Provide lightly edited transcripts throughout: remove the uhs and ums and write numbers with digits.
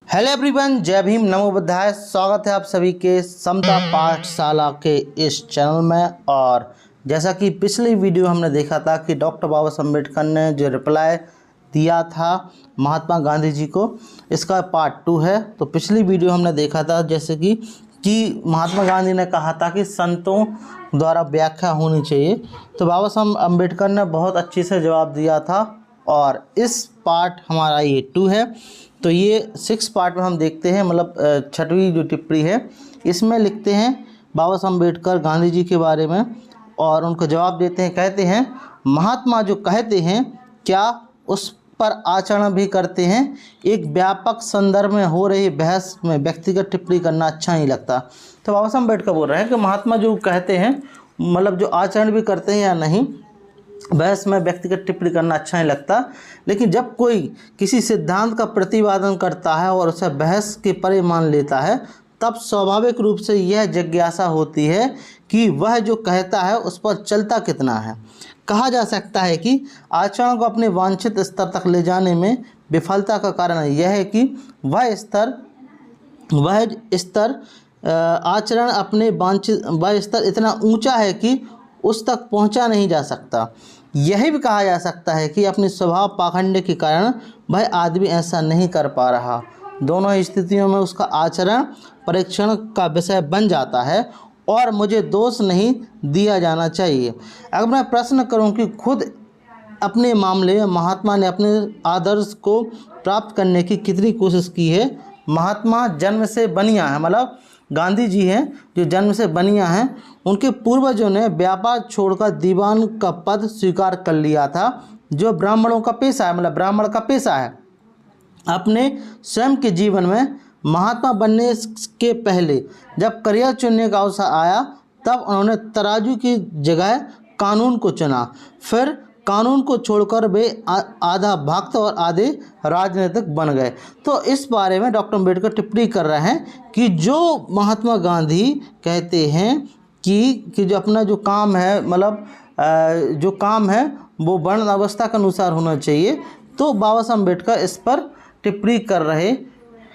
Hello everyone, जय भीम, नमो बुद्धाय। स्वागत है आप सभी के समता पाठशाला के इस चैनल में। और जैसा कि पिछली वीडियो हमने देखा था कि डॉक्टर बाबा साहब अम्बेडकर ने जो रिप्लाई दिया था महात्मा गांधी जी को, इसका पार्ट 2 है। तो पिछली वीडियो हमने देखा था जैसे कि महात्मा गांधी ने कहा था कि संतों द्वारा व्याख्या होनी चाहिए। तो बाबा साहब अम्बेडकर ने बहुत अच्छे से जवाब दिया था और इस पार्ट हमारा ये 2 है। तो ये 6 पार्ट में हम देखते हैं, मतलब 6वीं जो टिप्पणी है इसमें लिखते हैं बाबा साहब अम्बेडकर गांधी जी के बारे में और उनको जवाब देते हैं। कहते हैं, महात्मा जो कहते हैं क्या उस पर आचरण भी करते हैं। एक व्यापक संदर्भ में हो रही बहस में व्यक्तिगत टिप्पणी करना अच्छा नहीं लगता। तो बाबा साहब अम्बेडकर बोल रहे हैं कि महात्मा जो कहते हैं, मतलब जो आचरण भी करते हैं या नहीं, बहस में व्यक्तिगत टिप्पणी करना अच्छा नहीं लगता। लेकिन जब कोई किसी सिद्धांत का प्रतिपादन करता है और उसे बहस के परे मान लेता है, तब स्वाभाविक रूप से यह जिज्ञासा होती है कि वह जो कहता है उस पर चलता कितना है। कहा जा सकता है कि आचरण को अपने वांछित स्तर तक ले जाने में विफलता का कारण यह है कि वह स्तर आचरण अपने वांछित वह स्तर इतना ऊंचा है कि उस तक पहुंचा नहीं जा सकता। यही भी कहा जा सकता है कि अपने स्वभाव पाखंड के कारण वह आदमी ऐसा नहीं कर पा रहा। दोनों ही स्थितियों में उसका आचरण परीक्षण का विषय बन जाता है और मुझे दोष नहीं दिया जाना चाहिए। अगर मैं प्रश्न करूं कि खुद अपने मामले में महात्मा ने अपने आदर्श को प्राप्त करने की कितनी कोशिश की है। महात्मा जन्म से बनिया है, मतलब गांधी जी हैं जो जन्म से बनिया हैं। उनके पूर्वजों ने व्यापार छोड़कर दीवान का पद स्वीकार कर लिया था, जो ब्राह्मणों का पेशा है, मतलब ब्राह्मण का पेशा है। अपने स्वयं के जीवन में महात्मा बनने के पहले जब करियर चुनने का अवसर आया, तब उन्होंने तराजू की जगह कानून को चुना। फिर कानून को छोड़कर वे आधा भक्त और आधे राजनीतिक बन गए। तो इस बारे में डॉक्टर अम्बेडकर टिप्पणी कर रहे हैं कि जो महात्मा गांधी कहते हैं कि जो अपना जो काम है, मतलब जो काम है वो वर्ण अवस्था के अनुसार होना चाहिए। तो बाबा साहब अम्बेडकर इस पर टिप्पणी कर रहे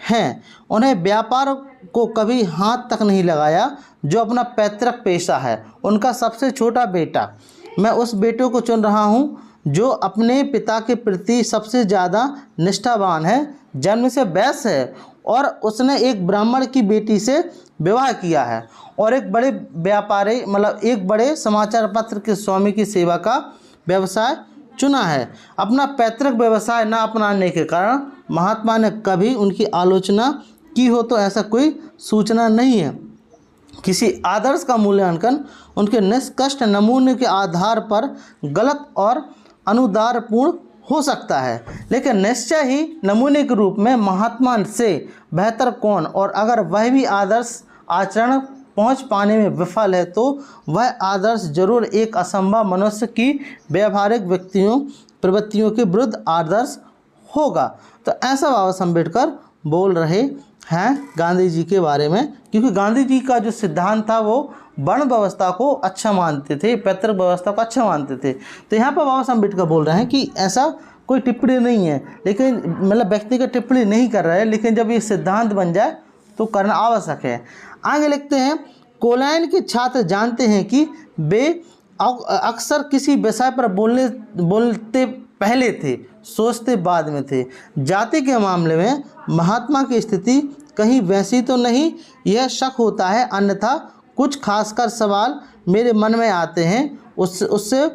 हैं। उन्हें व्यापार को कभी हाथ तक नहीं लगाया, जो अपना पैतृक पेशा है। उनका सबसे छोटा बेटा, मैं उस बेटे को चुन रहा हूँ जो अपने पिता के प्रति सबसे ज़्यादा निष्ठावान है, जन्म से वैश्य है और उसने एक ब्राह्मण की बेटी से विवाह किया है और एक बड़े व्यापारी, मतलब एक बड़े समाचार पत्र के स्वामी की सेवा का व्यवसाय चुना है। अपना पैतृक व्यवसाय न अपनाने के कारण महात्मा ने कभी उनकी आलोचना की हो तो ऐसा कोई सूचना नहीं है। किसी आदर्श का मूल्यांकन उनके निष्कर्ष नमूने के आधार पर गलत और अनुदारपूर्ण हो सकता है, लेकिन निश्चय ही नमूने के रूप में महात्मा से बेहतर कौन, और अगर वह भी आदर्श आचरण पहुंच पाने में विफल है तो वह आदर्श जरूर एक असंभव मनुष्य की व्यवहारिक प्रवृत्तियों के विरुद्ध आदर्श होगा। तो ऐसा बाबा साहब अम्बेडकर बोल रहे हैं गांधी जी के बारे में, क्योंकि गांधी जी का जो सिद्धांत था वो वर्ण व्यवस्था को अच्छा मानते थे, पैतृक व्यवस्था को अच्छा मानते थे। तो यहाँ पर बाबा साहब अम्बेडकर बोल रहे हैं कि ऐसा कोई टिप्पणी नहीं है, लेकिन मतलब व्यक्तिगत टिप्पणी नहीं कर रहे हैं, लेकिन जब ये सिद्धांत बन जाए तो करना आवश्यक है। आगे लिखते हैं, कोलैन के छात्र जानते हैं कि वे अक्सर किसी विषय पर बोलते पहले थे, सोचते बाद में थे। जाति के मामले में महात्मा की स्थिति कहीं वैसी तो नहीं, यह शक होता है, अन्यथा कुछ खासकर सवाल मेरे मन में आते हैं, उससे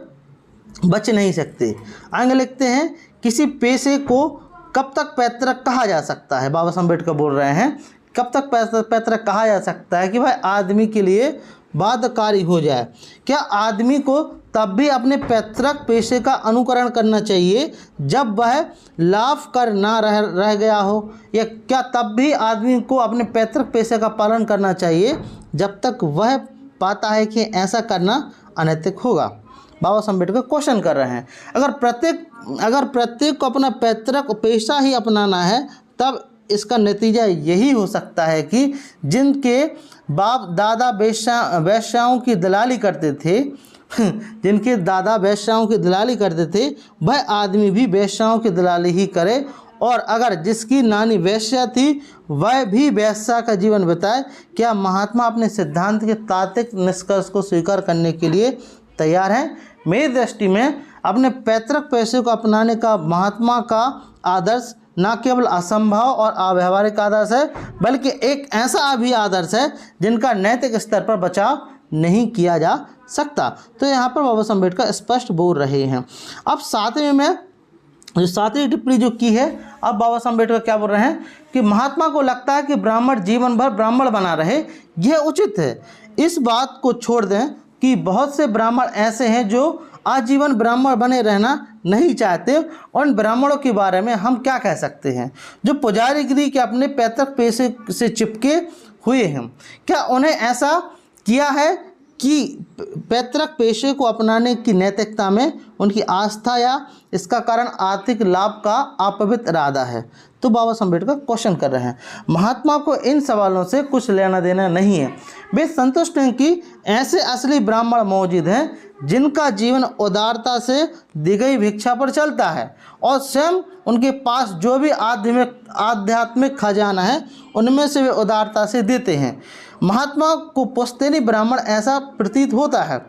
बच नहीं सकते। आगे लिखते हैं, किसी पेशे को कब तक पैतृक कहा जा सकता है। बाबा साहब अम्बेडकर बोल रहे हैं, कब तक पैतृक कहा जा सकता है कि वह आदमी के लिए बाध्यकारी हो जाए। क्या आदमी को तब भी अपने पैतृक पेशे का अनुकरण करना चाहिए जब वह लाभ कर ना रह गया हो, या क्या तब भी आदमी को अपने पैतृक पेशे का पालन करना चाहिए जब तक वह पाता है कि ऐसा करना अनैतिक होगा। बाबा साहब अम्बेडकर क्वेश्चन कर रहे हैं, अगर प्रत्येक को अपना पैतृक पेशा ही अपनाना है, तब इसका नतीजा यही हो सकता है कि जिनके बाप दादा वेश्याओं की दलाली करते थे जिनके दादा वेश्याओं की दलाली करते थे, वह आदमी भी वेश्याओं की दलाली ही करे और अगर जिसकी नानी वैश्या थी वह भी वैश्या का जीवन बिताए, क्या महात्मा अपने सिद्धांत के तात्विक निष्कर्ष को स्वीकार करने के लिए तैयार हैं? मेरी दृष्टि में अपने पैतृक पेशे को अपनाने का महात्मा का आदर्श न केवल असंभव और अव्यावहारिक आदर्श है, बल्कि एक ऐसा भी आदर्श है जिनका नैतिक स्तर पर बचाव नहीं किया जा सकता। तो यहाँ पर बाबा साहब अम्बेडकर स्पष्ट बोल रहे हैं। अब सातवें में जो सातवीं टिप्पणी जो की है, अब बाबा साहब अम्बेडकर क्या बोल रहे हैं कि महात्मा को लगता है कि ब्राह्मण जीवन भर ब्राह्मण बना रहे, यह उचित है। इस बात को छोड़ दें कि बहुत से ब्राह्मण ऐसे हैं जो आजीवन ब्राह्मण बने रहना नहीं चाहते। उन ब्राह्मणों के बारे में हम क्या कह सकते हैं जो पुजारीगिरी के अपने पैतृक पेशे से चिपके हुए हैं? क्या उन्हें ऐसा किया है कि पैतृक पेशे को अपनाने की नैतिकता में उनकी आस्था या इसका कारण आर्थिक लाभ का अपवित्र इरादा है? तो बाबा साहब अम्बेडकर क्वेश्चन कर रहे हैं। महात्मा को इन सवालों से कुछ लेना देना नहीं है। वे संतुष्ट हैं कि ऐसे असली ब्राह्मण मौजूद हैं जिनका जीवन उदारता से दी गई भिक्षा पर चलता है और स्वयं उनके पास जो भी आध्यात्मिक खजाना है उनमें से वे उदारता से देते हैं। महात्मा को पुश्तैनी ब्राह्मण ऐसा प्रतीत होता है,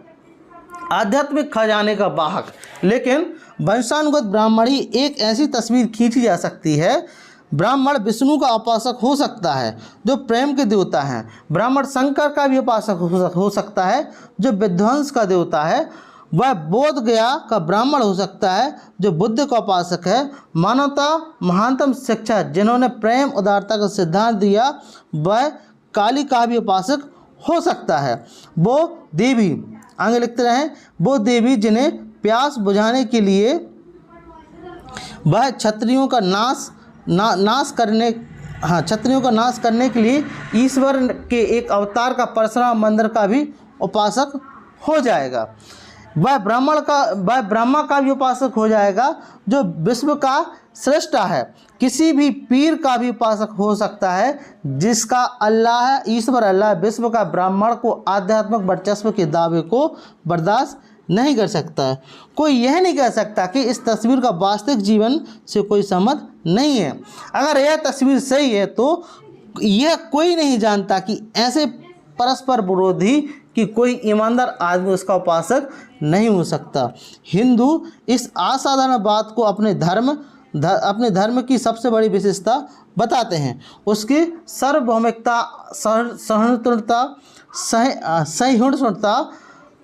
आध्यात्मिक खजाने का वाहक, लेकिन वंशानुगत ब्राह्मणी एक ऐसी तस्वीर खींची जा सकती है। ब्राह्मण विष्णु का उपासक हो सकता है जो प्रेम के देवता हैं, ब्राह्मण शंकर का भी उपासक हो सकता है जो विध्वंस का देवता है, वह बोध गया का ब्राह्मण हो सकता है जो बुद्ध का उपासक है। मानवता महानतम शिक्षा जिन्होंने प्रेम उदारता का सिद्धांत दिया वह काली का भी उपासक हो सकता है। वो देवी, आगे लिखते रहें, वो देवी जिन्हें प्यास बुझाने के लिए वह क्षत्रियों का नाश करने के लिए ईश्वर के एक अवतार का परशुराम मंदिर का भी उपासक हो जाएगा। वह ब्रह्मा का भी उपासक हो जाएगा जो विश्व का सृष्टा है। किसी भी पीर का भी उपासक हो सकता है जिसका अल्लाह ईश्वर अल्लाह विश्व का ब्राह्मण को आध्यात्मिक वर्चस्व के दावे को बर्दाश्त नहीं कर सकता है। कोई यह नहीं कह सकता कि इस तस्वीर का वास्तविक जीवन से कोई संबंध नहीं है। अगर यह तस्वीर सही है तो यह कोई नहीं जानता कि ऐसे परस्पर विरोधी कि कोई ईमानदार आदमी उसका उपासक नहीं हो सकता। हिंदू इस असाधारण बात को अपने धर्म की सबसे बड़ी विशेषता बताते हैं, उसकी सार्वभौमिकता, सहिष्णुता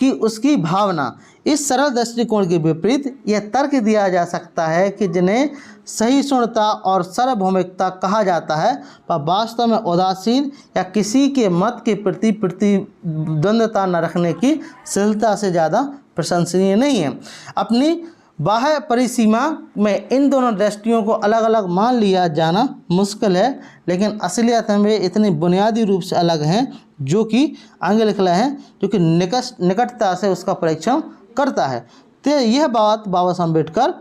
की उसकी भावना। इस सरल दृष्टिकोण के विपरीत यह तर्क दिया जा सकता है कि जिन्हें सहिष्णुता और सार्वभौमिकता कहा जाता है वह वास्तव में उदासीन या किसी के मत के प्रति प्रतिद्वंद्वता न रखने की शीलता से ज़्यादा प्रशंसनीय नहीं है। अपनी बाह्य परिसीमा में इन दोनों दृष्टियों को अलग अलग मान लिया जाना मुश्किल है, लेकिन असलियत में वे इतने बुनियादी रूप से अलग हैं जो कि आगे लिख रहे हैं, जो कि निकटता से उसका परीक्षण करता है। तो यह बात बाबा साहब अम्बेडकर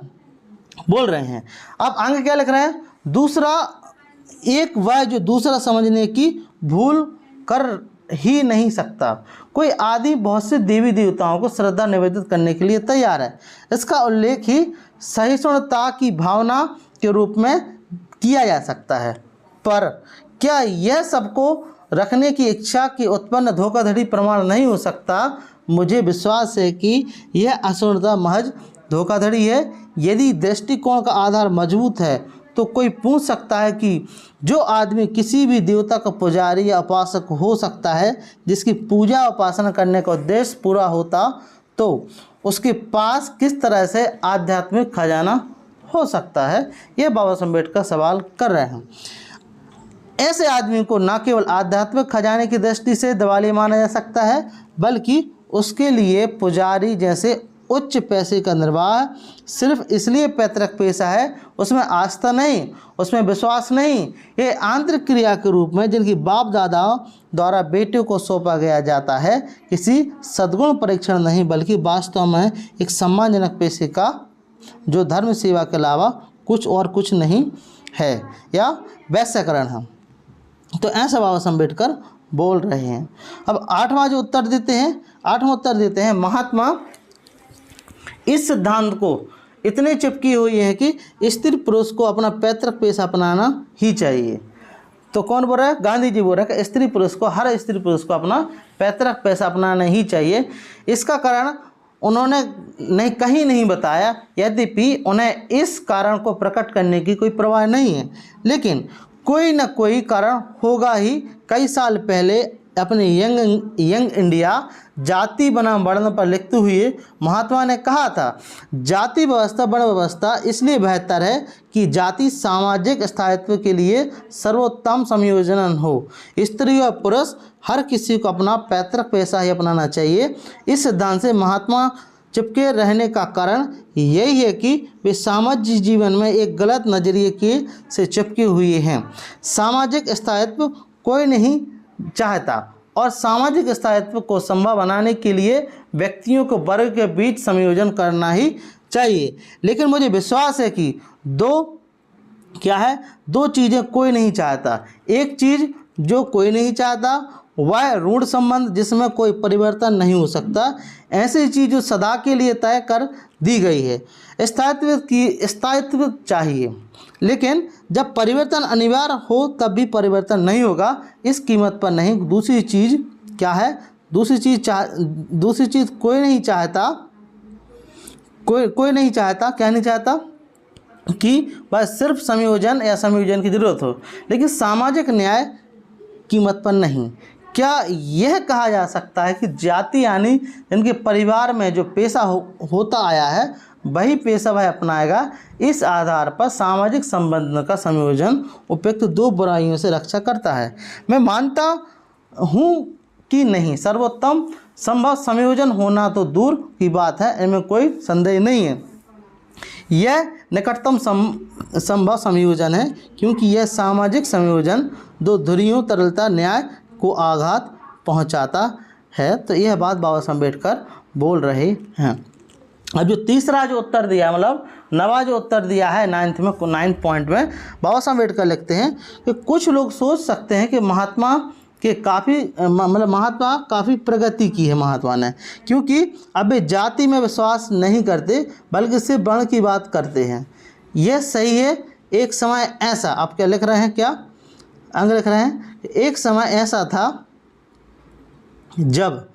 बोल रहे हैं। अब आगे क्या लिख रहे हैं? दूसरा, एक वह जो दूसरा समझने की भूल कर ही नहीं सकता। कोई आदमी बहुत से देवी देवताओं को श्रद्धा निवेदित करने के लिए तैयार है। इसका उल्लेख ही सहिष्णुता की भावना के रूप में किया जा सकता है, पर क्या यह सबको रखने की इच्छा की उत्पन्न धोखाधड़ी प्रमाण नहीं हो सकता? मुझे विश्वास है कि यह असहिष्णुता महज धोखाधड़ी है। यदि दृष्टिकोण का आधार मजबूत है तो कोई पूछ सकता है कि जो आदमी किसी भी देवता का पुजारी या उपासक हो सकता है जिसकी पूजा उपासना करने का उद्देश्य पूरा होता तो उसके पास किस तरह से आध्यात्मिक खजाना हो सकता है? यह बाबा साहब अम्बेडकर सवाल कर रहे हैं। ऐसे आदमी को न केवल आध्यात्मिक खजाने की दृष्टि से दिवाली माना जा सकता है बल्कि उसके लिए पुजारी जैसे उच्च पैसे का निर्वाह सिर्फ इसलिए पैतृक पेशा है, उसमें आस्था नहीं, उसमें विश्वास नहीं। ये आंतरिक क्रिया के रूप में जिनकी बाप दादाओं द्वारा बेटियों को सौंपा गया जाता है, किसी सद्गुण परीक्षण नहीं बल्कि वास्तव में एक सम्मानजनक पेशे का जो धर्म सेवा के अलावा कुछ नहीं है या वैश्यकरण है। तो ऐसा बाबा साहब अम्बेडकर बोल रहे हैं। अब आठवां उत्तर देते हैं, महात्मा इस सिद्धांत को इतने चिपकी हुई है कि स्त्री पुरुष को अपना पैतृक पेशा अपनाना ही चाहिए। तो कौन बोल रहा है? गांधी जी बोल रहे हैं कि स्त्री पुरुष को, हर स्त्री पुरुष को अपना पैतृक पेशा अपनाना ही चाहिए। इसका कारण उन्होंने कहीं नहीं बताया, यद्यपि उन्हें इस कारण को प्रकट करने की कोई परवाह नहीं है, लेकिन कोई न कोई कारण होगा ही। कई साल पहले अपने यंग इंडिया जाति बनाम वर्ण पर लिखते हुए महात्मा ने कहा था, जाति व्यवस्था वर्ण व्यवस्था इसलिए बेहतर है कि जाति सामाजिक स्थायित्व के लिए सर्वोत्तम संयोजन हो। स्त्री और पुरुष हर किसी को अपना पैतृक पेशा ही अपनाना चाहिए। इस सिद्धांत से महात्मा चिपके रहने का कारण यही है कि वे सामाजिक जीवन में एक गलत नजरिए से चिपके हुए हैं। सामाजिक स्थायित्व कोई नहीं चाहता और सामाजिक स्थायित्व को संभव बनाने के लिए व्यक्तियों को वर्ग के बीच संयोजन करना ही चाहिए। लेकिन मुझे विश्वास है कि दो चीज़ें कोई नहीं चाहता। एक चीज़ जो कोई नहीं चाहता वह ऋण संबंध, जिसमें कोई परिवर्तन नहीं हो सकता। ऐसी चीज़ जो सदा के लिए तय कर दी गई है। स्थायित्व चाहिए, लेकिन जब परिवर्तन अनिवार्य हो तब भी परिवर्तन नहीं होगा, इस कीमत पर नहीं। दूसरी चीज़ क्या है? दूसरी चीज़ कोई नहीं चाहता। कोई नहीं चाहता, क्या नहीं चाहता? कि बस सिर्फ संयोजन या संयोजन की जरूरत हो, लेकिन सामाजिक न्याय कीमत पर नहीं। क्या यह कहा जा सकता है कि जाति यानी इनके परिवार में जो पेशा होता आया है वही पेशा वह अपनाएगा? इस आधार पर सामाजिक संबंध का संयोजन उपयुक्त दो बुराइयों से रक्षा करता है। मैं मानता हूँ कि नहीं, सर्वोत्तम संभव संयोजन होना तो दूर की बात है, इनमें कोई संदेह नहीं है। यह निकटतम संभव संयोजन है, क्योंकि यह सामाजिक संयोजन दो धुरियों तरलता न्याय को आघात पहुंचाता है। तो यह बात बाबा साहब अम्बेडकर बोल रहे हैं। अब जो तीसरा जो उत्तर दिया, मतलब नवा जो उत्तर दिया है 9th पॉइंट में, बाबा साहब अम्बेडकर लिखते हैं कि कुछ लोग सोच सकते हैं कि महात्मा काफ़ी प्रगति की है महात्मा ने, क्योंकि अब वे जाति में विश्वास नहीं करते बल्कि सिर्फ वर्ण की बात करते हैं। यह सही है। एक समय ऐसा, आप क्या लिख रहे हैं, क्या अंग लिख रहे हैं? एक समय ऐसा था जब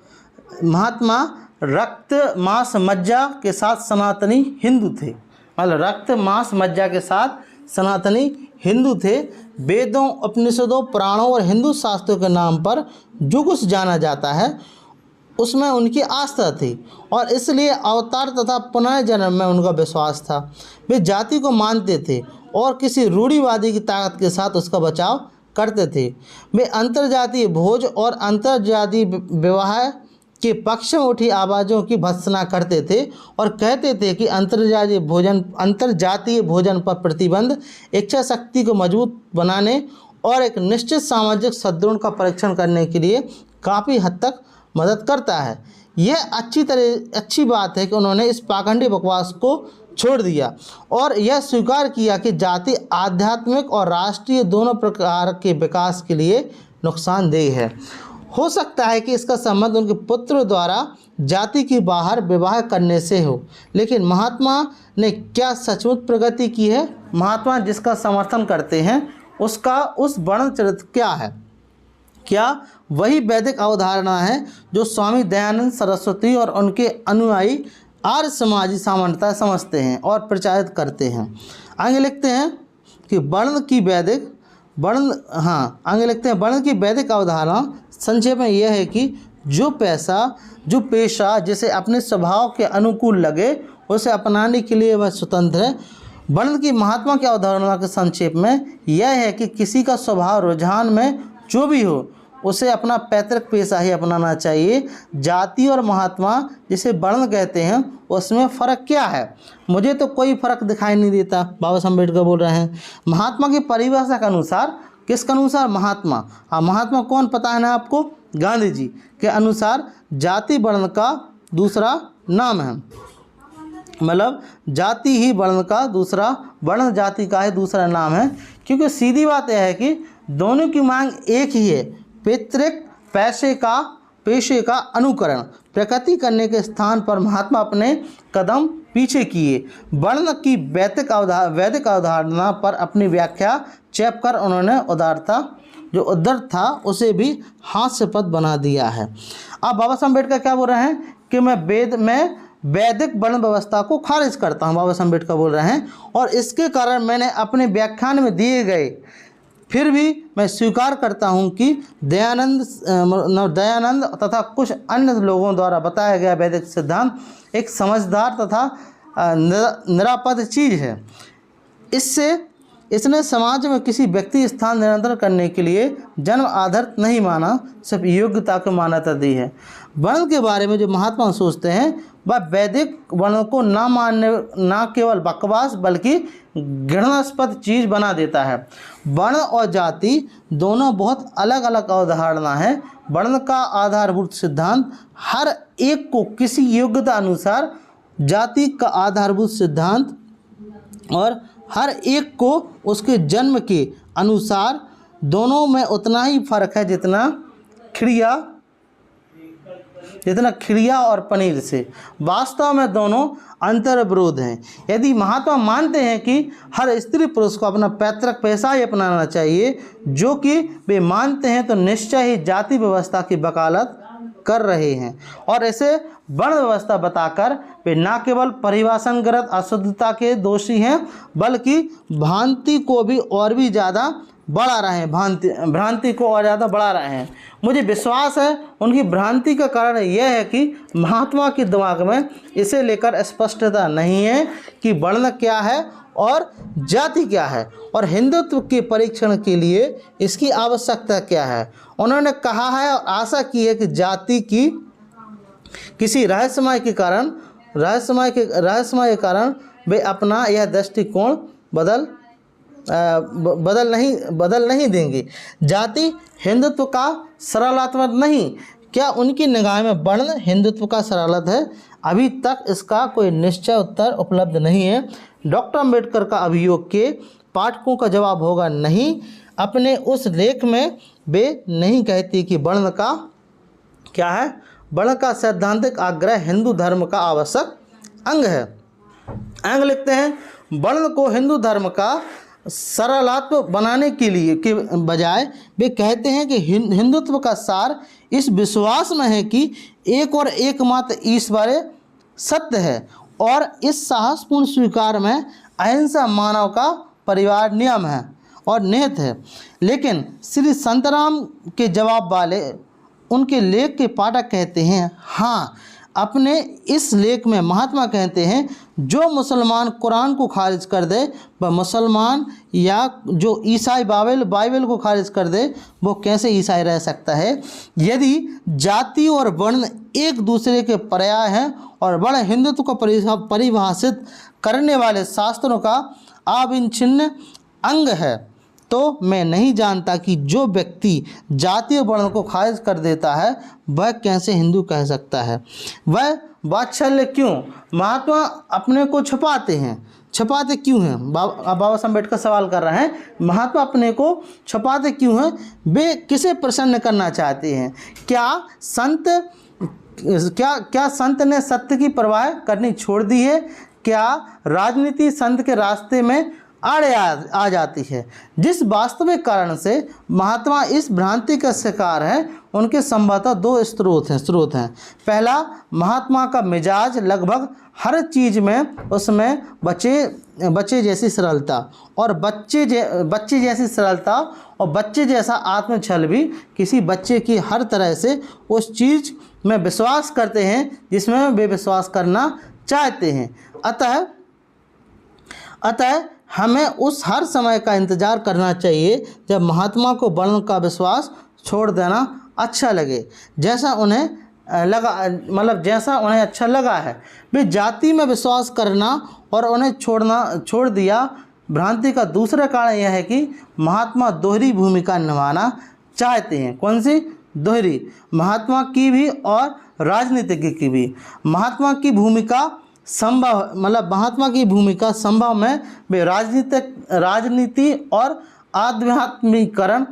महात्मा रक्त मांस मज्जा के साथ सनातनी हिंदू थे। मतलब रक्त मांस मज्जा के साथ सनातनी हिंदू थे। वेदों, उपनिषदों, पुराणों और हिंदू शास्त्रों के नाम पर जो कुछ जाना जाता है उसमें उनकी आस्था थी और इसलिए अवतार तथा पुनर्जन्म में उनका विश्वास था। वे जाति को मानते थे और किसी रूढ़िवादी की ताकत के साथ उसका बचाव करते थे। वे अंतर्जातीय भोज और अंतर्जातीय विवाह के पक्ष में उठी आवाज़ों की भर्त्सना करते थे और कहते थे कि अंतर्जातीय भोजन पर प्रतिबंध इच्छा शक्ति को मजबूत बनाने और एक निश्चित सामाजिक सद्गुण का परीक्षण करने के लिए काफ़ी हद तक मदद करता है। यह अच्छी बात है कि उन्होंने इस पाखंडी बकवास को छोड़ दिया और यह स्वीकार किया कि जाति आध्यात्मिक और राष्ट्रीय दोनों प्रकार के विकास के लिए नुकसानदेह है। हो सकता है कि इसका संबंध उनके पुत्र द्वारा जाति के बाहर विवाह करने से हो, लेकिन महात्मा ने क्या सचमुच प्रगति की है? महात्मा जिसका समर्थन करते हैं उसका उस वर्ण चरित्र क्या है? क्या वही वैदिक अवधारणा है जो स्वामी दयानंद सरस्वती और उनके अनुयायी आर्य समाजी सामान्यता समझते हैं और प्रचारित करते हैं? आगे लिखते हैं कि वर्ण की वैदिक अवधारणा संक्षेप में यह है कि जो पेशा जिसे अपने स्वभाव के अनुकूल लगे उसे अपनाने के लिए वह स्वतंत्र है। वर्ण की महात्मा की अवधारणा के संक्षेप में यह है कि किसी का स्वभाव रुझान में जो भी हो उसे अपना पैतृक पेशा ही अपनाना चाहिए। जाति और महात्मा जिसे वर्ण कहते हैं उसमें फ़र्क क्या है? मुझे तो कोई फ़र्क दिखाई नहीं देता, बाबा साहब अम्बेडकर बोल रहे हैं। महात्मा की परिभाषा के अनुसार, किसके अनुसार? महात्मा। हाँ, महात्मा कौन पता है ना आपको? गांधी जी के अनुसार जाति वर्ण का दूसरा नाम है। मतलब जाति ही वर्ण का दूसरा, वर्ण जाति का ही दूसरा नाम है, क्योंकि सीधी बात यह है कि दोनों की मांग एक ही है, पैतृक पेशे का अनुकरण। प्रगति करने के स्थान पर महात्मा अपने कदम पीछे किए। वर्ण की वैदिक अवधारणा पर अपनी व्याख्या चैप कर उन्होंने उदारता जो उद्धर था उसे भी हास्यपद बना दिया है। अब बाबा साहब अम्बेडकर क्या बोल रहे हैं कि मैं वैदिक वर्ण व्यवस्था को खारिज करता हूँ, बाबा साहब अम्बेडकर बोल रहे हैं, और इसके कारण मैंने अपने व्याख्यान में दिए गए फिर भी मैं स्वीकार करता हूँ कि दयानंद तथा कुछ अन्य लोगों द्वारा बताया गया वैदिक सिद्धांत एक समझदार तथा निरापद चीज़ है। इसने समाज में किसी व्यक्ति स्थान निरंतर करने के लिए जन्म आधारित नहीं माना, सिर्फ योग्यता को मान्यता दी है। वर्ण के बारे में जो महात्मा सोचते हैं वह वैदिक वर्ण को ना केवल बकवास बल्कि घृणास्पद चीज़ बना देता है। वर्ण और जाति दोनों बहुत अलग अलग अवधारणा है। वर्ण का आधारभूत सिद्धांत हर एक को किसी योग्यता अनुसार, जाति का आधारभूत सिद्धांत और हर एक को उसके जन्म के अनुसार। दोनों में उतना ही फर्क है जितना खिड़िया और पनीर से। वास्तव में दोनों अंतर विरोध हैं। यदि महात्मा मानते हैं कि हर स्त्री पुरुष को अपना पैतृक पेशा ही अपनाना चाहिए, जो कि वे मानते हैं, तो निश्चय ही जाति व्यवस्था की वकालत कर रहे हैं और इसे वर्ण व्यवस्था बताकर वे न केवल परिभाषागत अशुद्धता के दोषी हैं बल्कि भ्रांति को भी और भी ज़्यादा बढ़ा रहे हैं, भ्रांति को और ज़्यादा बढ़ा रहे हैं। मुझे विश्वास है उनकी भ्रांति का कारण यह है कि महात्मा के दिमाग में इसे लेकर स्पष्टता नहीं है कि वर्ण क्या है और जाति क्या है और हिंदुत्व के परीक्षण के लिए इसकी आवश्यकता क्या है। उन्होंने कहा है और आशा की है कि जाति की किसी रहस्यमय के कारण वे अपना यह दृष्टिकोण बदल नहीं देंगे। जाति हिंदुत्व का सरलात्मक नहीं। क्या उनकी निगाह में वर्ण हिंदुत्व का सरलत है? अभी तक इसका कोई निश्चय उत्तर उपलब्ध नहीं है। डॉक्टर अम्बेडकर का अभियोग के पाठकों का जवाब होगा नहीं। अपने उस लेख में वे नहीं कहती कि वर्ण का क्या है। वर्ण का सैद्धांतिक आग्रह हिंदू धर्म का आवश्यक अंग है। अंग लिखते हैं। वर्ण को हिंदू धर्म का सरलात्मक बनाने के बजाय वे कहते हैं कि हिंदुत्व का सार इस विश्वास में है कि एक और एकमात्र ईश्वर सत्य है और इस साहसपूर्ण स्वीकार में अहिंसा मानव का परिवार नियम है और निहित है। लेकिन श्री संतराम के जवाब वाले उनके लेख के पाठक कहते हैं, हाँ, अपने इस लेख में महात्मा कहते हैं जो मुसलमान कुरान को खारिज कर दे वह मुसलमान, या जो ईसाई बाइबल को खारिज कर दे वो कैसे ईसाई रह सकता है। यदि जाति और वर्ण एक दूसरे के पर्याय हैं और वर्ण हिंदुत्व को परिभाषित करने वाले शास्त्रों का अविच्छिन्न अंग है, तो मैं नहीं जानता कि जो व्यक्ति जाति और वर्ण को खारिज कर देता है वह कैसे हिंदू कह सकता है। वह वात्सल्य क्यों महात्मा अपने को छुपाते क्यों हैं? बाबा साहब अम्बेडकर सवाल कर रहे हैं, महात्मा अपने को छुपाते क्यों हैं? वे किसे प्रसन्न करना चाहते हैं? क्या संत ने सत्य की परवाह करनी छोड़ दी है? क्या राजनीति संत के रास्ते में आड़े आ जाती है? जिस वास्तविक कारण से महात्मा इस भ्रांति का शिकार है उनके संभवतः दो स्रोत हैं। पहला, महात्मा का मिजाज लगभग हर चीज़ में उसमें बच्चे जैसी सरलता और बच्चे जैसी सरलता और बच्चे जैसा आत्मछल भी किसी बच्चे की हर तरह से उस चीज़ में विश्वास करते हैं जिसमें वे विश्वास करना चाहते हैं। अतः हमें उस हर समय का इंतज़ार करना चाहिए जब महात्मा को वर्ण का विश्वास छोड़ देना अच्छा लगे, जैसा उन्हें अच्छा लगा है। वे जाति में विश्वास करना और उन्हें छोड़ दिया। भ्रांति का दूसरा कारण यह है कि महात्मा दोहरी भूमिका निभाना चाहते हैं। कौन सी दोहरी? महात्मा की भी और राजनीतिज्ञ की भी। महात्मा की भूमिका संभव में वे राजनीति और आध्यात्मिकरण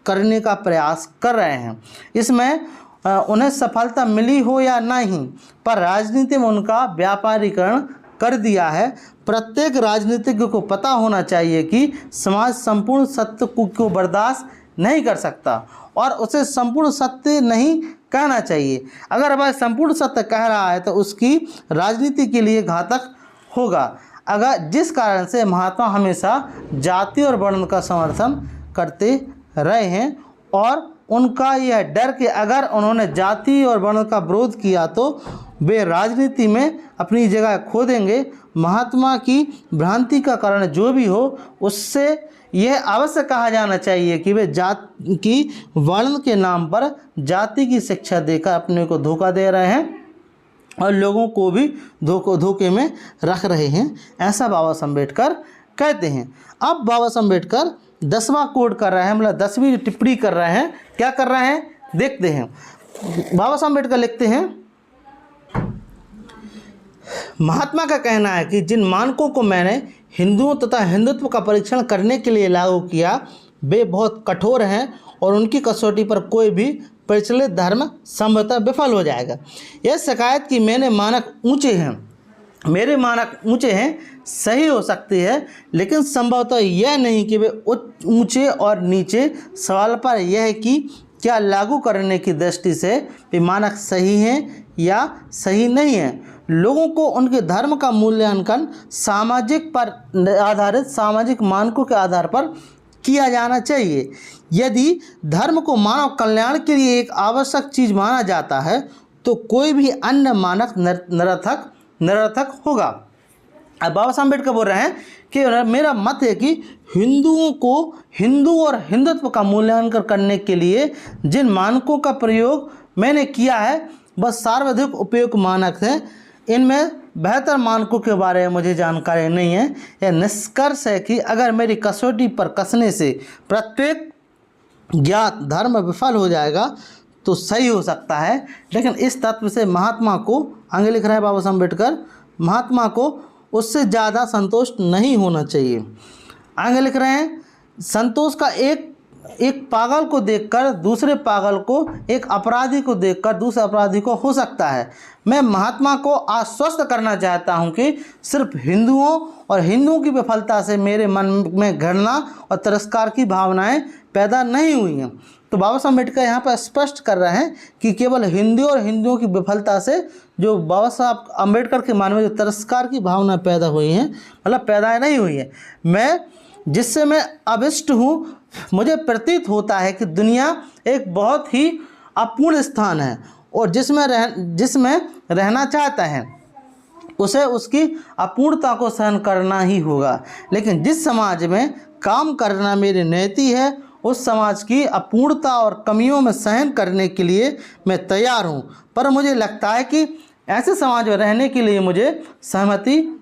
करने का प्रयास कर रहे हैं। इसमें उन्हें सफलता मिली हो या नहीं, पर राजनीति में उनका व्यापारीकरण कर दिया है। प्रत्येक राजनीतिज्ञ को पता होना चाहिए कि समाज संपूर्ण सत्य को बर्दाश्त नहीं कर सकता और उसे संपूर्ण सत्य नहीं कहना चाहिए। अगर वह संपूर्ण सत्य कह रहा है तो उसकी राजनीति के लिए घातक होगा। अगर जिस कारण से महात्मा हमेशा जाति और वर्ण का समर्थन करते रहे हैं और उनका यह डर कि अगर उन्होंने जाति और वर्ण का विरोध किया तो वे राजनीति में अपनी जगह खो देंगे। महात्मा की भ्रांति का कारण जो भी हो, उससे यह अवश्य कहा जाना चाहिए कि वे जाति की वर्ण के नाम पर जाति की शिक्षा देकर अपने को धोखा दे रहे हैं और लोगों को भी धोखे में रख रहे हैं, ऐसा बाबा साहब अम्बेडकर कहते हैं। अब बाबा साहब अम्बेडकर 10वां कोड कर रहे हैं, मतलब 10वीं टिप्पणी कर रहे हैं। क्या कर रहे हैं देखते हैं। बाबा साहब अम्बेडकर लिखते हैं, महात्मा का कहना है कि जिन मानकों को मैंने हिंदुओं तथा हिंदुत्व का परीक्षण करने के लिए लागू किया वे बहुत कठोर हैं और उनकी कसौटी पर कोई भी प्रचलित धर्म संभवतः विफल हो जाएगा। यह शिकायत कि मेरे मानक ऊंचे हैं सही हो सकती है, लेकिन संभवतः यह नहीं कि वे ऊंचे और नीचे। सवाल पर यह है कि क्या लागू करने की दृष्टि से वे मानक सही हैं या सही नहीं हैं। लोगों को उनके धर्म का मूल्यांकन सामाजिक मानकों के आधार पर किया जाना चाहिए। यदि धर्म को मानव कल्याण के लिए एक आवश्यक चीज़ माना जाता है तो कोई भी अन्य मानक निरर्थक होगा। अब बाबा साहब अम्बेडकर बोल रहे हैं कि मेरा मत है कि हिंदुओं को हिंदू और हिंदुत्व का मूल्यांकन करने के लिए जिन मानकों का प्रयोग मैंने किया है वह सर्वाधिक उपयुक्त मानक हैं। इनमें बेहतर मानकों के बारे में मुझे जानकारी नहीं है। यह निष्कर्ष है कि अगर मेरी कसौटी पर कसने से प्रत्येक ज्ञात धर्म विफल हो जाएगा तो सही हो सकता है, लेकिन इस तत्व से महात्मा को, आगे लिख रहा है बाबा साहब अम्बेडकर, महात्मा को उससे ज़्यादा संतोष नहीं होना चाहिए। आगे लिख रहे हैं, संतोष का एक पागल को देखकर दूसरे पागल को, एक अपराधी को देखकर दूसरे अपराधी को हो सकता है। मैं महात्मा को आश्वस्त करना चाहता हूं कि सिर्फ हिंदुओं की विफलता से मेरे मन में घृणा और तिरस्कार की भावनाएं पैदा नहीं हुई हैं। तो बाबा साहब अम्बेडकर यहाँ पर स्पष्ट कर रहे हैं कि केवल हिंदुओं की विफलता से जो बाबा साहब अम्बेडकर के मन में जो तिरस्कार की भावना पैदा हुई हैं, मतलब पैदा नहीं हुई है। जिससे मैं अभिष्ट हूँ, मुझे प्रतीत होता है कि दुनिया एक बहुत ही अपूर्ण स्थान है और जिसमें रहना चाहता है उसे उसकी अपूर्णता को सहन करना ही होगा। लेकिन जिस समाज में काम करना मेरी नीति है उस समाज की अपूर्णता और कमियों में सहन करने के लिए मैं तैयार हूँ, पर मुझे लगता है कि ऐसे समाज में रहने के लिए मुझे सहमति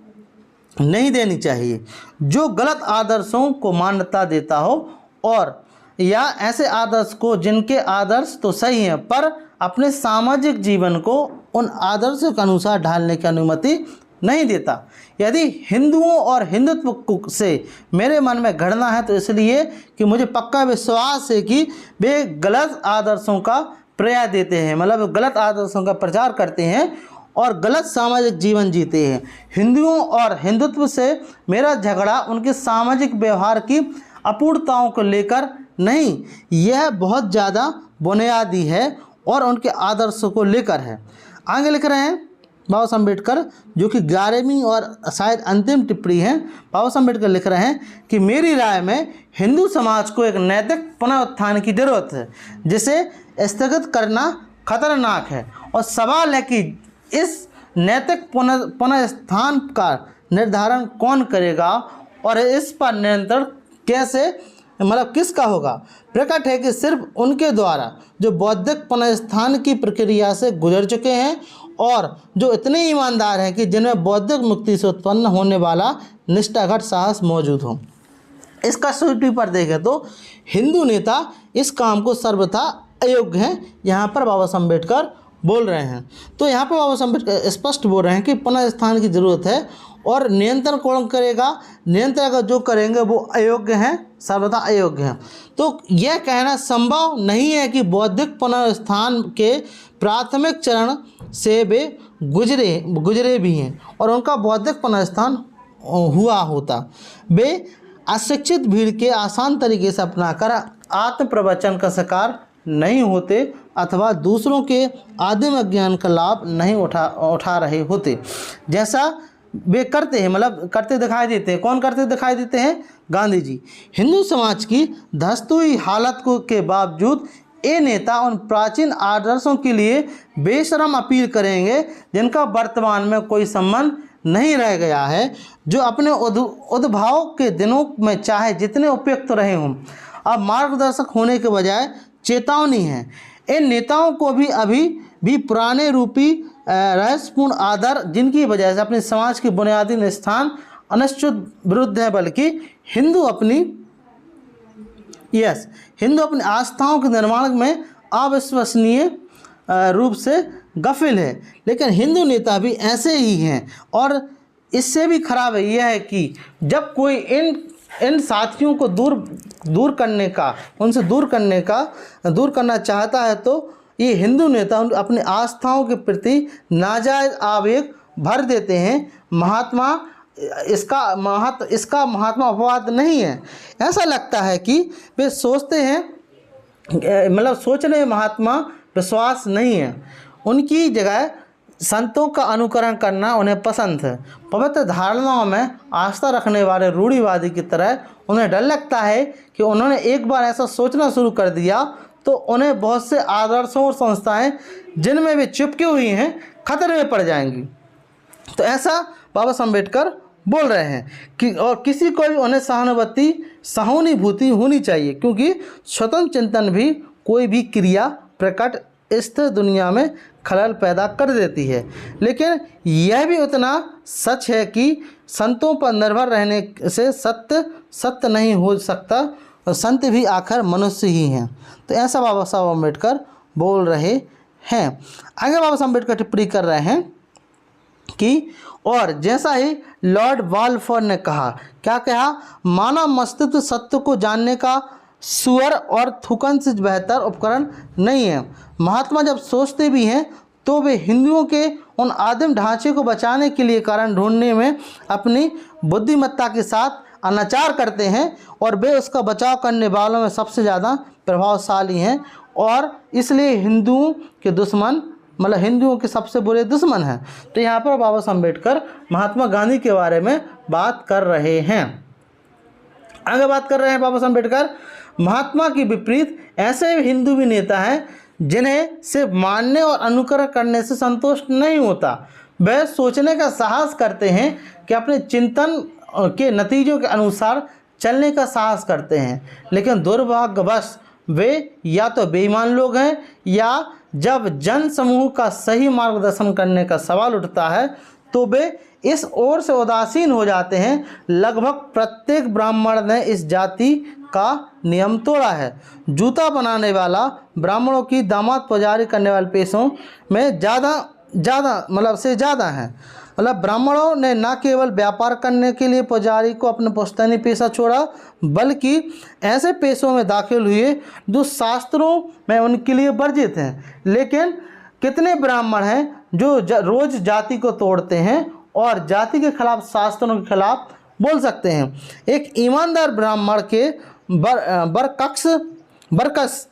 नहीं देनी चाहिए जो गलत आदर्शों को मान्यता देता हो, और या ऐसे आदर्श को जिनके आदर्श तो सही हैं पर अपने सामाजिक जीवन को उन आदर्शों के अनुसार ढालने की अनुमति नहीं देता। यदि हिंदुओं और हिंदुत्व से मेरे मन में घृणा है तो इसलिए कि मुझे पक्का विश्वास है कि वे गलत आदर्शों का प्रयास देते हैं, मतलब गलत आदर्शों का प्रचार करते हैं और गलत सामाजिक जीवन जीते हैं। हिंदुओं और हिंदुत्व से मेरा झगड़ा उनके सामाजिक व्यवहार की अपूर्णताओं को लेकर नहीं, यह बहुत ज़्यादा बुनियादी है और उनके आदर्शों को लेकर है। आगे लिख रहे हैं बाबा साहब अम्बेडकर, जो कि 11वीं और शायद अंतिम टिप्पणी है। बाबा साहब अम्बेडकर लिख रहे हैं कि मेरी राय में हिंदू समाज को एक नैतिक पुनरुत्थान की जरूरत है जिसे स्थगित करना खतरनाक है, और सवाल है कि इस नैतिक पुनरुत्थान का निर्धारण कौन करेगा और इस पर नियंत्रण कैसे, मतलब किसका होगा। प्रकट है कि सिर्फ उनके द्वारा जो बौद्धिक पुनरुत्थान की प्रक्रिया से गुजर चुके हैं और जो इतने ईमानदार हैं कि जिनमें बौद्धिक मुक्ति से उत्पन्न होने वाला निष्ठाघट साहस मौजूद हो। इसका सूची पर देखें तो हिंदू नेता इस काम को सर्वथा अयोग्य हैं, यहाँ पर बाबा साहब अम्बेडकर बोल रहे हैं। तो यहाँ पर बाबा साहब अम्बेडकर स्पष्ट बोल रहे हैं कि पुनरुत्थान की ज़रूरत है और नियंत्रण कौन करेगा? नियंत्रण अगर जो करेंगे वो अयोग्य हैं, सर्वथा अयोग्य हैं। तो यह कहना संभव नहीं है कि बौद्धिक पुनरुत्थान के प्राथमिक चरण से वे गुजरे भी हैं और उनका बौद्धिक पुनरुत्थान हुआ होता। वे अशिक्षित भीड़ के आसान तरीके से अपनाकर आत्म प्रवचन का शिकार नहीं होते अथवा दूसरों के आदिम अज्ञान का लाभ नहीं उठा रहे होते, जैसा वे करते हैं, मतलब करते दिखाई देते हैं। कौन करते दिखाई देते हैं? गांधी जी। हिंदू समाज की ध्वस्त हुई हालत के बावजूद ये नेता उन प्राचीन आदर्शों के लिए बेशरम अपील करेंगे जिनका वर्तमान में कोई संबंध नहीं रह गया है, जो अपने उद्भव के दिनों में चाहे जितने उपयुक्त रहे हों, अब मार्गदर्शक होने के बजाय चेतावनी है। इन नेताओं को भी अभी भी पुराने रूपी रहस्यपूर्ण आदर, जिनकी वजह से अपने समाज की बुनियादी स्थान अनिश्चित विरुद्ध है, बल्कि हिंदू अपनी आस्थाओं के निर्माण में अविश्वसनीय रूप से गफिल है। लेकिन हिंदू नेता भी ऐसे ही हैं। और इससे भी खराब है यह है कि जब कोई इन साथियों को दूर करना चाहता है तो ये हिंदू नेता अपनी आस्थाओं के प्रति नाजायज आवेग भर देते हैं। इसका महात्मा अपवाद नहीं है। ऐसा लगता है कि वे सोचते हैं, मतलब सोचने में महात्मा विश्वास नहीं है। उनकी जगह संतों का अनुकरण करना उन्हें पसंद है। पवित्र धारणाओं में आस्था रखने वाले रूढ़िवादी की तरह उन्हें डर लगता है कि उन्होंने एक बार ऐसा सोचना शुरू कर दिया तो उन्हें बहुत से आदर्शों और संस्थाएं जिनमें वे चिपकी हुई हैं खतरे में पड़ जाएंगी। तो ऐसा बाबा साहब अम्बेडकर बोल रहे हैं कि और किसी को भी उन्हें सहानुभूति होनी चाहिए, क्योंकि स्वतंत्र चिंतन भी कोई भी क्रिया प्रकट स्थिर दुनिया में खलल पैदा कर देती है। लेकिन यह भी उतना सच है कि संतों पर निर्भर रहने से सत्य नहीं हो सकता और संत भी आखिर मनुष्य ही हैं। तो ऐसा बाबा साहब अम्बेडकर बोल रहे हैं। आगे बाबा साहब अम्बेडकर टिप्पणी कर रहे हैं कि और जैसा ही लॉर्ड बाल्फोर ने कहा, क्या कहा? मानव मस्तिष्क सत्य को जानने का सुअर और थूकन से बेहतर उपकरण नहीं है। महात्मा जब सोचते भी हैं तो वे हिंदुओं के उन आदिम ढांचे को बचाने के लिए कारण ढूंढने में अपनी बुद्धिमत्ता के साथ अनाचार करते हैं और वे उसका बचाव करने वालों में सबसे ज़्यादा प्रभावशाली हैं और इसलिए हिंदुओं के दुश्मन, मतलब हिंदुओं के सबसे बुरे दुश्मन हैं। तो यहाँ पर बाबा साहब अम्बेडकर महात्मा गांधी के बारे में बात कर रहे हैं। आगे बात कर रहे हैं बाबा साहब अम्बेडकर, महात्मा के विपरीत ऐसे हिंदू भी नेता हैं जिन्हें सिर्फ मानने और अनुकरण करने से संतुष्ट नहीं होता। वे सोचने का साहस करते हैं कि अपने चिंतन के नतीजों के अनुसार चलने का साहस करते हैं। लेकिन दुर्भाग्यवश वे या तो बेईमान लोग हैं या जब जन समूह का सही मार्गदर्शन करने का सवाल उठता है तो वे इस ओर से उदासीन हो जाते हैं। लगभग प्रत्येक ब्राह्मण ने इस जाति का नियम तोड़ा है। जूता बनाने वाला ब्राह्मणों की दामाद पुजारी करने वाले पेशों में ज़्यादा है। मतलब ब्राह्मणों ने न केवल व्यापार करने के लिए पुजारी को अपना पुश्तैनी पेशा छोड़ा, बल्कि ऐसे पेशों में दाखिल हुए जो शास्त्रों में उनके लिए वर्जित हैं। लेकिन कितने ब्राह्मण हैं जो रोज जाति को तोड़ते हैं और जाति के खिलाफ, शास्त्रों के खिलाफ बोल सकते हैं। एक ईमानदार ब्राह्मण के बरकस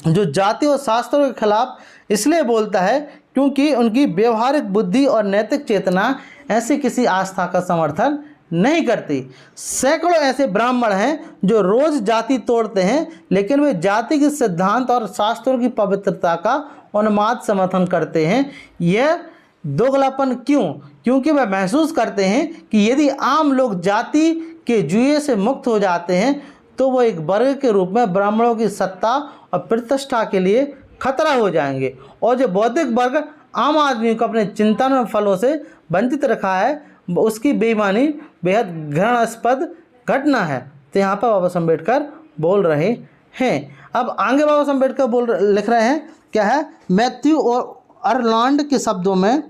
जो जाति और शास्त्रों के खिलाफ इसलिए बोलता है क्योंकि उनकी व्यवहारिक बुद्धि और नैतिक चेतना ऐसी किसी आस्था का समर्थन नहीं करती। सैकड़ों ऐसे ब्राह्मण हैं जो रोज जाति तोड़ते हैं, लेकिन वे जाति के सिद्धांत और शास्त्रों की पवित्रता का उन्माद समर्थन करते हैं। यह दोगलापन क्यों? क्योंकि वे महसूस करते हैं कि यदि आम लोग जाति के जुए से मुक्त हो जाते हैं तो वो एक वर्ग के रूप में ब्राह्मणों की सत्ता और प्रतिष्ठा के लिए खतरा हो जाएंगे। और जो बौद्धिक वर्ग आम आदमी को अपने चिंतन और फलों से वंचित रखा है, उसकी बेईमानी बेहद घृणास्पद घटना है। तो यहाँ पर बाबा साहब अम्बेडकर बोल रहे हैं। अब आगे बाबा साहब अम्बेडकर लिख रहे हैं क्या है? मैथ्यू और अर्लैंड के शब्दों में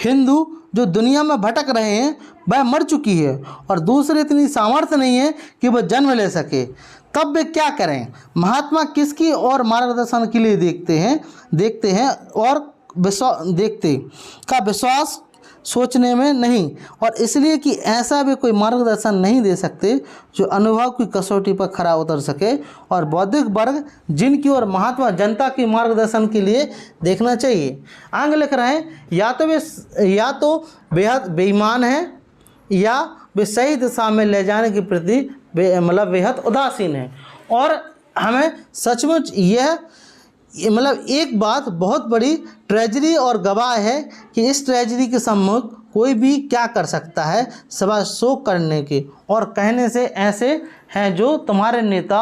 हिंदू जो दुनिया में भटक रहे हैं वह मर चुकी है और दूसरे इतनी सामर्थ्य नहीं है कि वह जन्म ले सके, तब वे क्या करें? महात्मा किसकी और मार्गदर्शन के लिए देखते हैं और विश्वास सोचने में नहीं, और इसलिए कि ऐसा भी कोई मार्गदर्शन नहीं दे सकते जो अनुभव की कसौटी पर खरा उतर सके, और बौद्धिक वर्ग जिनकी ओर महात्मा जनता के मार्गदर्शन के लिए देखना चाहिए। आगे लिख रहे हैं, या तो बेहद बेईमान है या वे सही दिशा में ले जाने के प्रति बेहद उदासीन है। और हमें सचमुच यह एक बात बहुत बड़ी ट्रेजरी और गवाह है कि इस ट्रेजरी के सम्मुख कोई भी क्या कर सकता है सिवाय शोक करने के और कहने से ऐसे हैं जो तुम्हारे नेता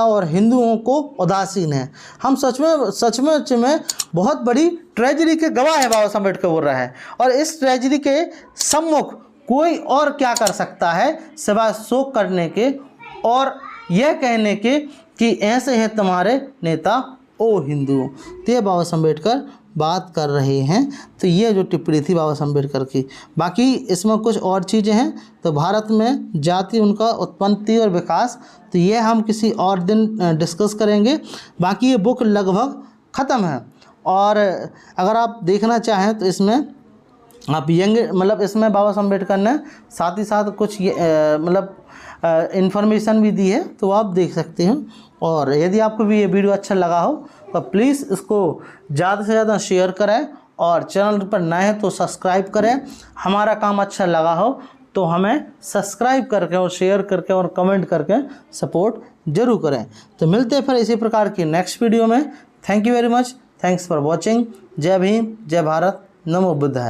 और हिंदुओं को उदासीन है। हम सचमुच में बहुत बड़ी ट्रेजरी के गवाह है, बाबा साहब अम्बेडकर बोल रहा है। और इस ट्रेजरी के सम्मुख कोई और क्या कर सकता है सिवाय शोक करने के और यह कहने के कि ऐसे हैं तुम्हारे नेता ओ हिंदुओं। तो ये बाबा साहब अम्बेडकर बात कर रहे हैं। तो ये जो टिप्पणी थी बाबा साहब अम्बेडकर की। बाकी इसमें कुछ और चीज़ें हैं। तो भारत में जाति, उनका उत्पत्ति और विकास, तो ये हम किसी और दिन डिस्कस करेंगे। बाकी ये बुक लगभग ख़त्म है, और अगर आप देखना चाहें तो इसमें आप इसमें बाबा साहब अम्बेडकर ने साथ ही साथ कुछ इन्फॉर्मेशन भी दी है, तो आप देख सकते हैं। और यदि आपको भी ये वीडियो अच्छा लगा हो तो प्लीज़ इसको ज़्यादा से ज़्यादा शेयर करें, और चैनल पर नए हैं तो सब्सक्राइब करें। हमारा काम अच्छा लगा हो तो हमें सब्सक्राइब करके और शेयर करके और कमेंट करके सपोर्ट जरूर करें। तो मिलते हैं फिर इसी प्रकार की नेक्स्ट वीडियो में। Thank you very much, thanks for watching. जय भीम, जय भारत, नमो बुद्धाय।